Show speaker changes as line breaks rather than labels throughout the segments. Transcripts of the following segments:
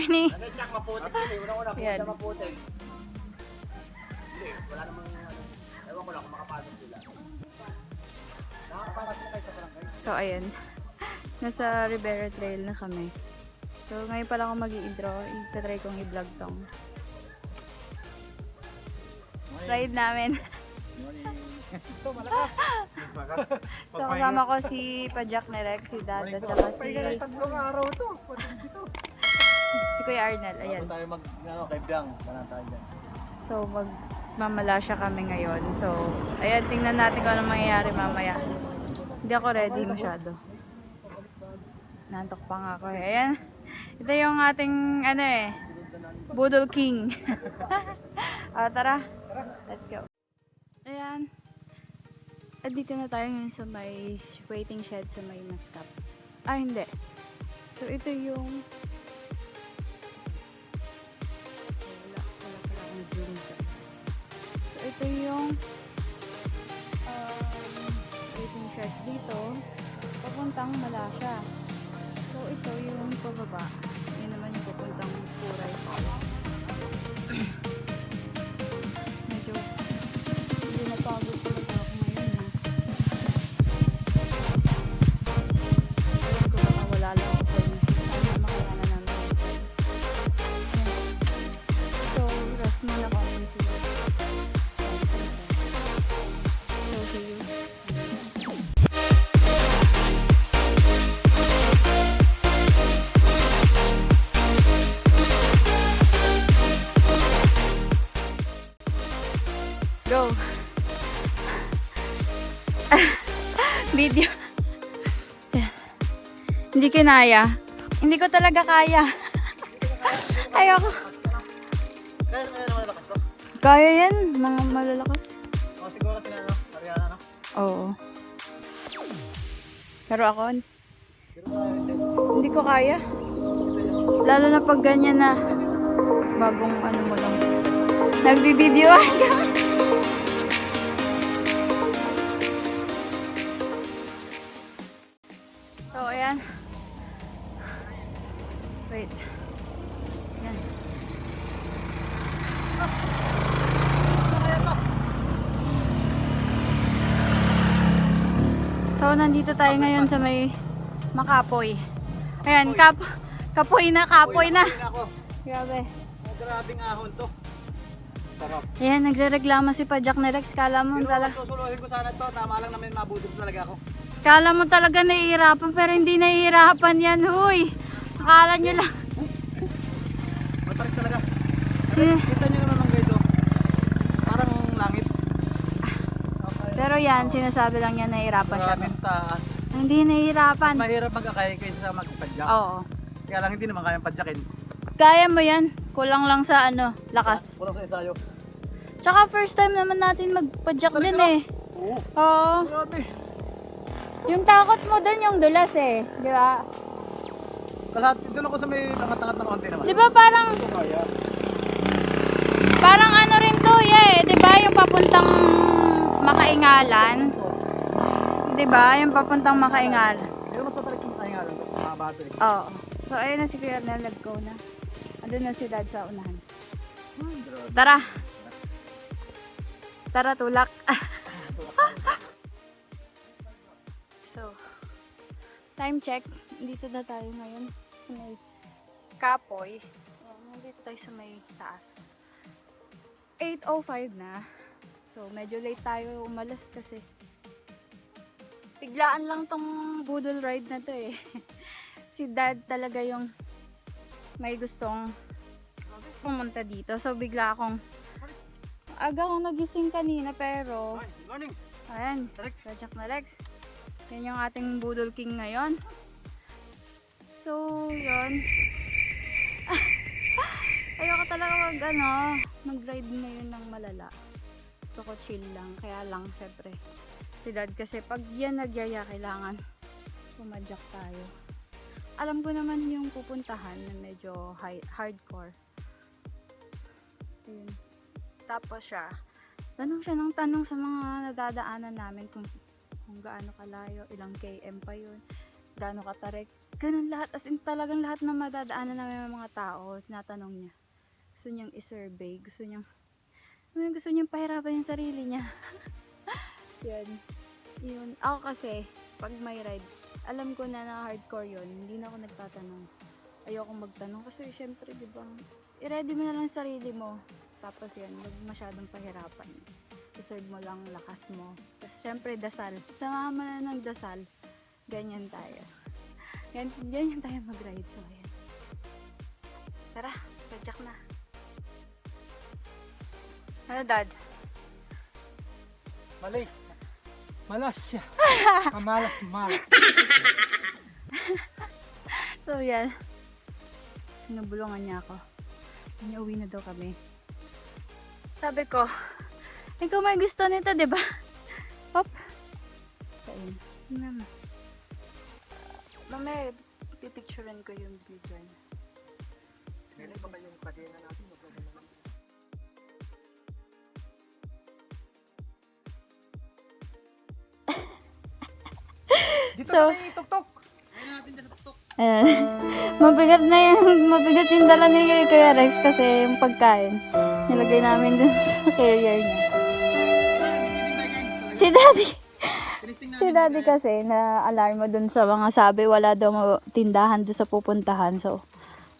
morning.
Ano check maputik yun eh. Una-una,
Yan.
pumunta maputik. Hindi, wala namang ano. Ewan ko lang kung makapasok sila. Nakakapasok na kayo sa barangay.
So, ayan. Nasa Rivera Trail na kami. So, ngayon pala ako mag-i-intro. Itatry kong i-vlog tong ride namin.
Ito, malakas.
So, kasama ko si Pajak ni Rex, si Dad, at saka
Tatlong araw to.
si Kuya Arnel. Ayan.
Tayo mag, ano, kay Biang. Wala tayo dyan.
So, magmamalasya kami ngayon. So, ayan, tingnan natin kung anong mangyayari mamaya. Hindi ako ready masyado. Nantok pa nga ako eh. Ayan. Ito yung ating, ano eh, Budol King. Tara. Let's go. Ayan. At dito na tayo ngayon sa may waiting shed sa may Mascap. Hindi. So, ito yung wala pala akong zoom dyan. So, ito yung waiting shed dito. Papuntang Malasya. So, ito yung pababa. Yan naman yung papuntang Puray Falls. Medyo hindi napagod talaga ako ngayon. Ko baka wala lang ako pwede. Ano makayanan namin. So, rest muna kami sila. So, see you. Go! Video. Hindi kinaya. Hindi ko talaga kaya. Ayoko.
Kaya naman malakas to?
Kaya yan, mga malalakas.
O siguro sila no? Ariana no?
Oo. Pero ako,
Pero hindi.
hindi ko kaya. Lalo na pag ganyan na bagong ano mo lang. Nagbibidyoan ka. So, ayan. Wait. Ayan. So, nandito tayo ngayon sa may Makapoy. Ayan, kapoy na.
Uy, ako.
Grabe.
Grabing ahon to. Sarap.
Ayan, nagre-reklamo si Pajak ni Rex. Kala mo
Pero
talaga.
susuluhin ko sana to. Tama lang namin mabudog talaga ako.
Kala mo talaga nahihirapan, pero hindi nahihirapan yan, huy. Akala nyo lang.
Matarik talaga.
Eh.
Kita nyo naman lang guys oh. Parang langit.
Pero yan, sinasabi lang niya nahihirapan siya.
Maraming taas.
Hindi nahihirapan.
Mahirap magkakaya kaysa sa magpadyak.
Oo.
Kaya lang hindi naman kayang padyakin.
Kaya mo yan. Kulang lang sa ano, lakas.
Walang sa ensayo.
Tsaka first time naman natin magpadyak din eh.
Oo.
Oo.
Grabe.
Yung takot mo dun yung dulas eh. Di ba?
Kalahati doon ako sa may angat-angat na konti naman.
Di ba parang,
Ito kaya.
parang ano rin to eh. Di ba yung papuntang Makaingalan? Di ba? Yung papuntang Makaingalan.
Pero mas matarik yung kahingalan. Mahaba ito eh.
Oo. So ayun na si Kuya Arnel, nag-go na. Andun na si Dad sa unahan. Tara! Tara, tulak! So, time check. Dito na tayo ngayon sa may Kapoy. Nandito tayo sa may taas. 8:05 na. So, medyo late tayo umalas kasi biglaan lang tong budol ride na to eh. Si Dad talaga yung may gustong pumunta dito. So, bigla akong aga akong nagising kanina pero
Good morning.
ayan, Pajak na Rex. Yan yung ating Budol King ngayon. So, yun. Ayoko talaga mag-ride ngayon ng malala. Gusto ko chill lang. Kaya lang, syempre, si Dad kasi pag yan nagyaya, kailangan pumadyak tayo. Alam ko naman yung pupuntahan na medyo hardcore. Ayun. Tapos tanong siya ng tanong sa mga nadadaanan namin kung gaano kalayo, ilang km pa yun. gaano katarik. Ganun lahat, as in talagang lahat ng madadaanan namin ng mga tao, tinatanong niya. Gusto niyang i-survey, gusto niyang pahirapan yung sarili niya. Yan. Yun. Ako kasi, pag may ride, alam ko na hardcore yun, hindi na ako nagtatanong. Ayoko magtanong kasi syempre, di ba, i-ready mo na lang sarili mo. Tapos yan, wag masyadong pahirapan. Reserve mo lang lakas mo. Tapos syempre, dasal. Samahan mo na ng dasal. Ganyan tayo. Ganyan tayo mag-ride. So, ayan. Tara, padyak na. Ano, Dad?
Mali. Malas siya. Malas.
So, yan. Sinubulungan niya ako. Uwi na daw kami. Sabi ko, ikaw may gusto nito, di ba? Hop. So, yun. Tingnan mo. Mamaya, pipicturean ko yung video niya.
Meron pa ba yung kadena natin? Dito
So,
kami tuk-tuk.
ayan. Mabigat yung dala ni Kuya Rex kasi yung pagkain. Nilagay namin dun sa carrier niya. Si Daddy kasi na alarma dun sa mga sabi wala daw tindahan dun sa pupuntahan. So,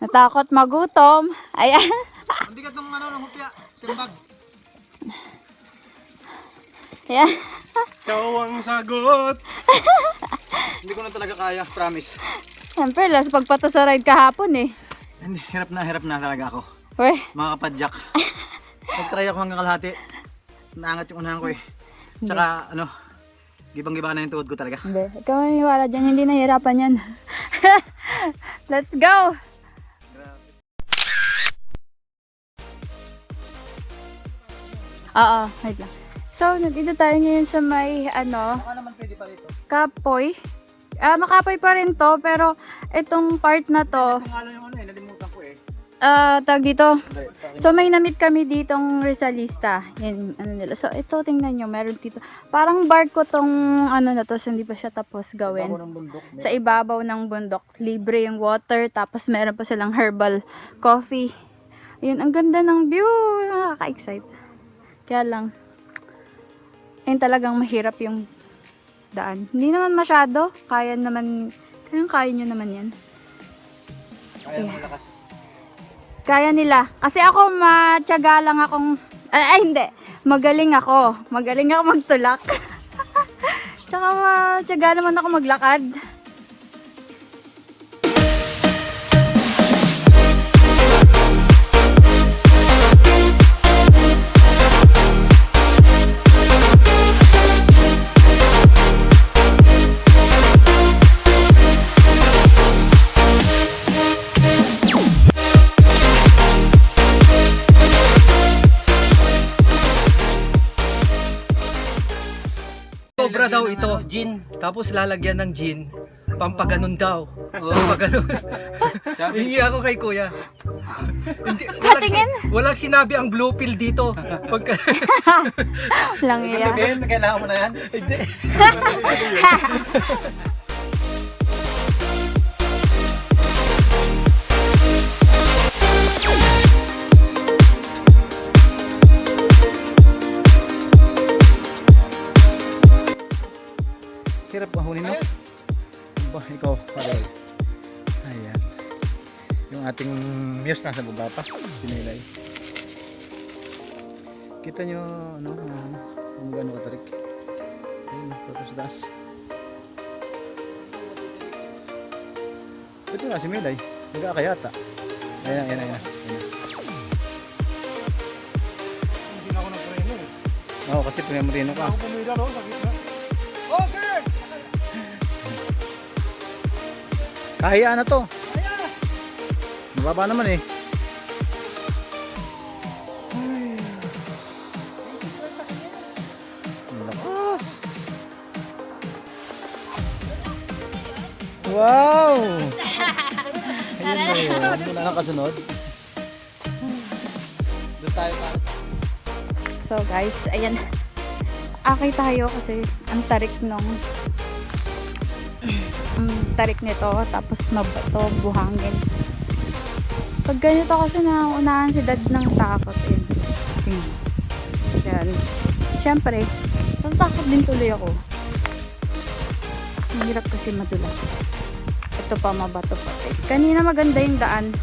natakot magutom. Ayan.
Ang bigat ng ng hupya. Simbag.
Ayan.
Ikaw ang sagot. Hindi ko na talaga kaya, promise.
Siyempre, last pagpato sa ride kahapon eh.
Hindi, hirap na talaga ako.
Weh.
Mga kapadyak. Pag-try ako hanggang kalahati. Naangat yung unahan ko eh. Tsaka gibang-giba na yung tuhod ko talaga.
Hindi. Ikaw maniwala dyan, hindi nahihirapan yan. Let's go! Oo, wait lang. So, nandito tayo ngayon sa may,
Baka naman pwede pa rito.
Kapoy. Makapoy pa rin to, pero itong part na to,
Kung alam yung nalimutan ko eh.
tag dito. So, may namit kami ditong Rizalista. Yan, nila. So, ito, tingnan nyo, meron dito. Parang barko tong, na to, so hindi pa siya tapos gawin.
Ng bundok.
Sa ibabaw ng bundok. Libre yung water, tapos meron pa silang herbal coffee. Yun, ang ganda ng view. Nakaka-excite. Kaya lang, ayun talagang mahirap yung daan. Hindi naman masyado. Kaya nyo naman yan.
Kaya malakas.
Kaya nila. Kasi ako matyaga lang akong, hindi. Magaling ako magtulak. Tsaka matyaga naman ako maglakad.
Sobra daw ito. Gin. Tapos lalagyan ng gin. Pampaganon daw. Pampaganon. Hingi ako kay kuya. Hindi, walang sinabi ang blue pill dito. Pagka...
Lang iya.
Sabihin, kailangan mo na yan.
Hindi.
Hirap mahunin mo. Ba, ikaw, Father. Ayan. Yung ating muse nasa baba pa. Sinilay. Kita nyo, kung gaano katarik. Ayun, tapos das. Ito na si Milay. Nagkakayata. Ayan. Hindi na ako nagpreno eh. Oo, kasi pinamreno ka. Ako pumila ron sa gitna. Okay! Kahiyaan na to. Mababa naman eh. Ang lakas. Wow! Ayun na yun. Wala nang kasunod. Doon tayo para sa...
So guys, ayan. Akay tayo kasi ang tarik nung tarik nito, tapos mabato, buhangin. Pag ganito kasi nauunahan si dad ng takot. Yan. Siyempre, natakot din tuloy ako. Mahirap kasi madulas. Ito pa, mabato pa. Kanina maganda yung daan.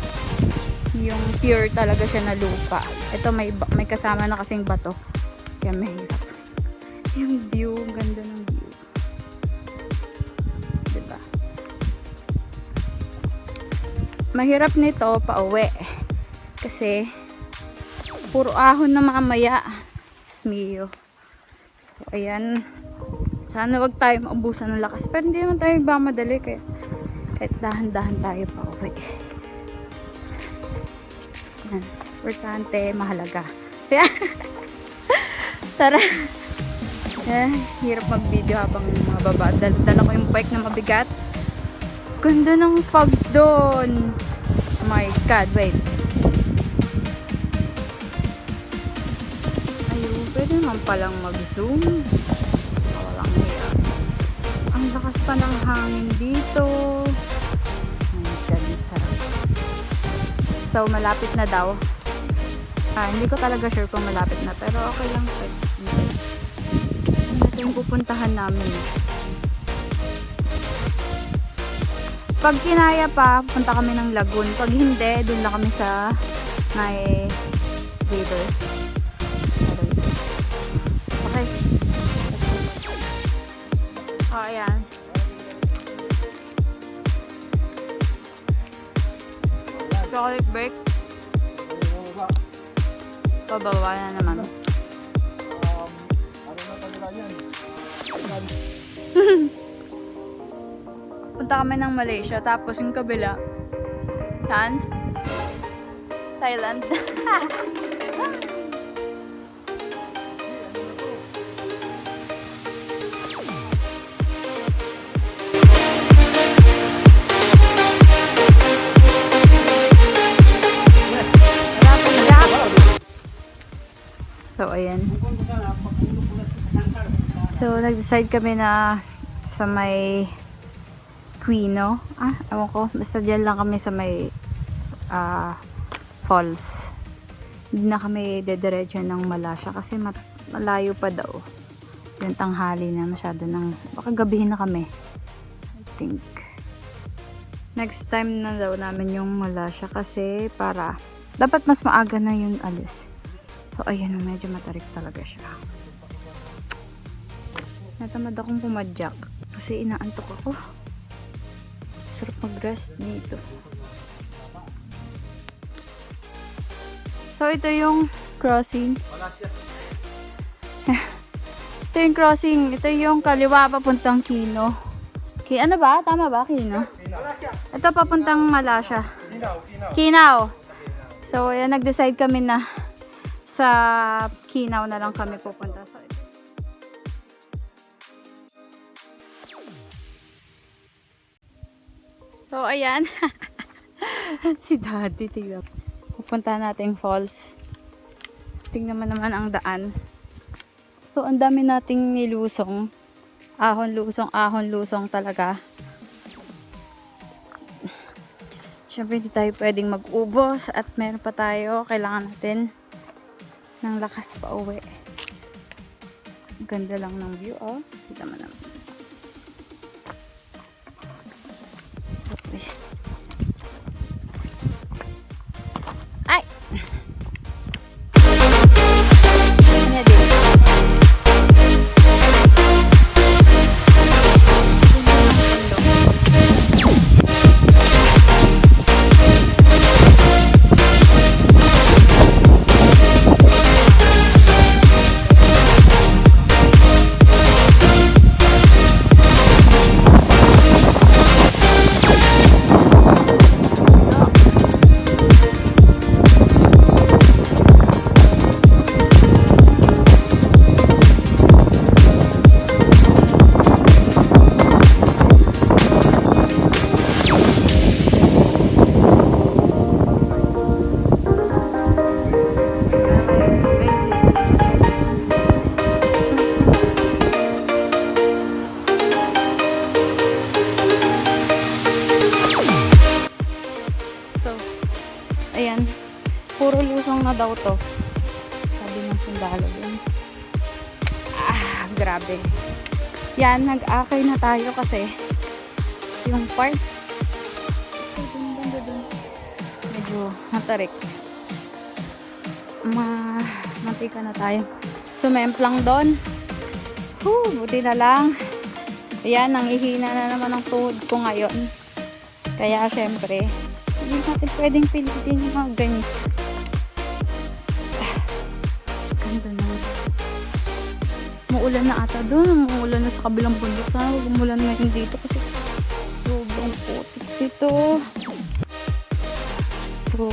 Yung pure talaga siya na lupa. Ito may kasama na kasing bato. Kaya mahirap. Yung view, ganda ng view. Diba? Mahirap nito pauwi. Kasi puro ahon na mamaya. Mio. So, ayan. Sana wag tayo maubusan ng lakas. Pero hindi naman tayo magmamadali. Kahit dahan-dahan tayo pauwi. Yan. Importante, mahalaga. Kaya, tara. Yan. Hirap mag-video habang mababa. Dala ko yung bike na mabigat. Ganda ng fog doon. Oh my God, wait. Pwede naman palang mag-zoom. Walang hiya. Ang lakas pa ng hangin dito. Ang ganda, sarap. So, malapit na daw. Hindi ko talaga sure kung malapit na. Pero okay lang. Ito yung pupuntahan namin. Pag kinaya pa, punta kami ng Lagoon. Pag hindi, dun lang kami sa may river. Okay. Oh, ayan. Chocolate break. Pababa na naman. Punta kami ng Malaysia, tapos yung kabila. Saan? Thailand. So, ayan. So, nag-decide kami na sa may Quino. Ewan ko. Basta dyan lang kami sa may falls. Hindi na kami dediretso ng Malasya kasi malayo pa daw. Yung tanghali na masyado ng... Baka gabihin na kami. I think. Next time na daw namin yung Malasya kasi para... Dapat mas maaga na yung alis. So, ayan, medyo matarik talaga siya. Natamad akong pumadyak kasi inaantok ako. Sarap mag-rest dito. So, ito yung crossing. Ito yung crossing. Ito yung kaliwa papuntang Quino. Ano ba? Tama ba? Quino? Ito papuntang Malasya. Quinaw. So, ayan, nag-decide kami na sa Quinaw na lang kami pupunta. So ayan. Si Daddy, tignan. Pupunta natin falls. Tingnan naman ang daan. So, ang dami nating nilusong. Ahon lusong talaga. Siyempre, hindi tayo pwedeng mag-ubos at meron pa tayo. Kailangan natin ng lakas pa uwi. Ganda lang ng view, oh. Kita mo naman. Ay! Ano din? na daw to. Sabi ng sundalo dun. Grabe. Yan, nag-akay na tayo kasi yung part medyo matarik. Mantika na tayo. Sumemplang doon. Buti na lang. Ayan, nanghihina na naman ang tuhod ko ngayon. Kaya syempre, hindi natin pwedeng pilitin yung mga ganyan. Ganda na. Muulan na ata doon. Umuulan na sa kabilang bundok. Sana huwag umulan ngayon dito kasi sobrang putik dito. So,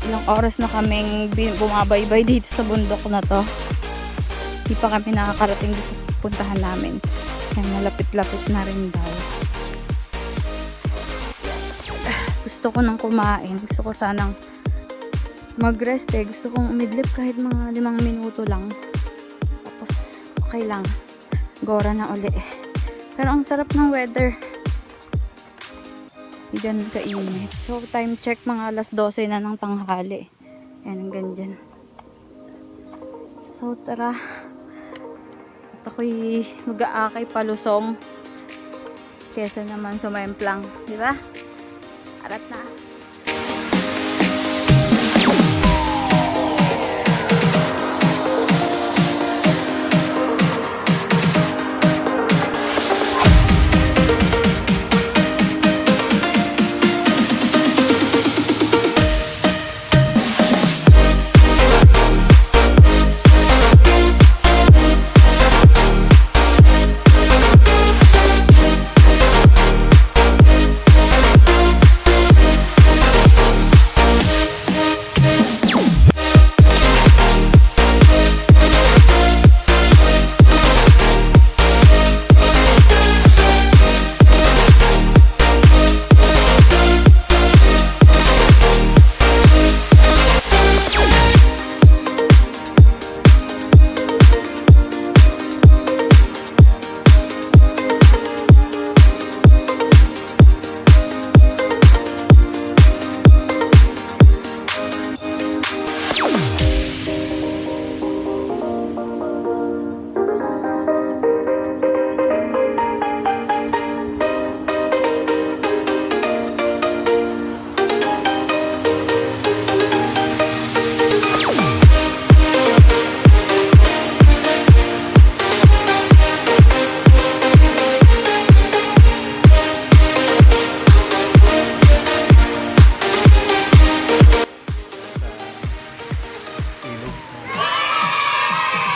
ilang oras na kaming bumabaybay dito sa bundok na to. Hindi pa kami nakakarating dito sa puntahan namin. Kaya malapit-lapit na rin daw. Gusto ko nang kumain. Gusto ko sanang mag-rest eh. Gusto kong umidlip kahit mga 5 minuto lang. Tapos, okay lang. Gora na uli. Pero ang sarap ng weather. Hindi ganun kainit. So, time check mga alas 12 na ng tanghali. Yan, hanggang dyan. So, tara. At ako'y mag-aakay palusong. Kesa naman sumemplang. Diba? Arat na.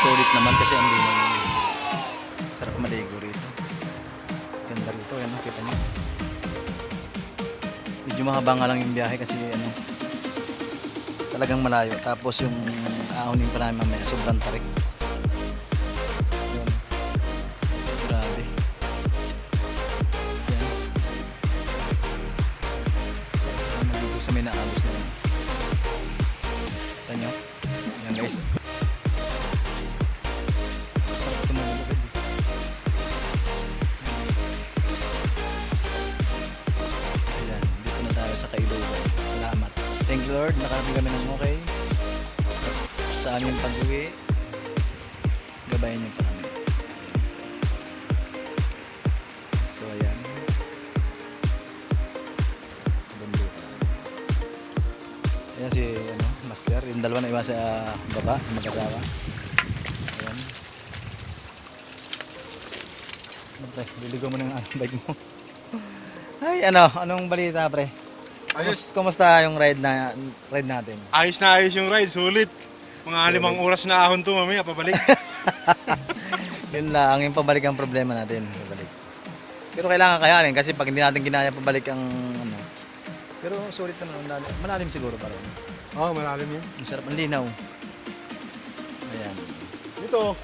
Solid naman kasi ang linaw niya. Sarap maligo rito. Ganda rito, yan, kita niyo. Medyo mahaba nga lang yung biyahe kasi ano, talagang malayo. Tapos yung ahonin pa namin mamaya, sobrang tarik. Yan. Grabe. Yan. Sarap maligo sa may naagos na yan. Kita niyo? Yan guys. Sa Kailugan. Salamat. Thank you Lord, nakarating kami ng okay. Sa aming pag-uwi, gabayan niyo pa kami. So ayan. Bundok. Ayan si Master, yung dalawa na iba sa baba, mag-asawa. Ayan. Pre, liligaw mo ng bike mo. Ay, anong balita pre?
Ayos.
Kumusta yung ride natin?
Ayos na ayos yung ride, sulit. Mga 5 oras na ahon to mamaya, pabalik.
Yun lang, yung pabalik ang problema natin. Pabalik. Pero kailangan kayanin kasi pag hindi natin ginaya pabalik ang ano. Pero sulit naman, malalim siguro para.
Oo, malalim yun.
Ang sarap, ang linaw. Ayan.
Dito,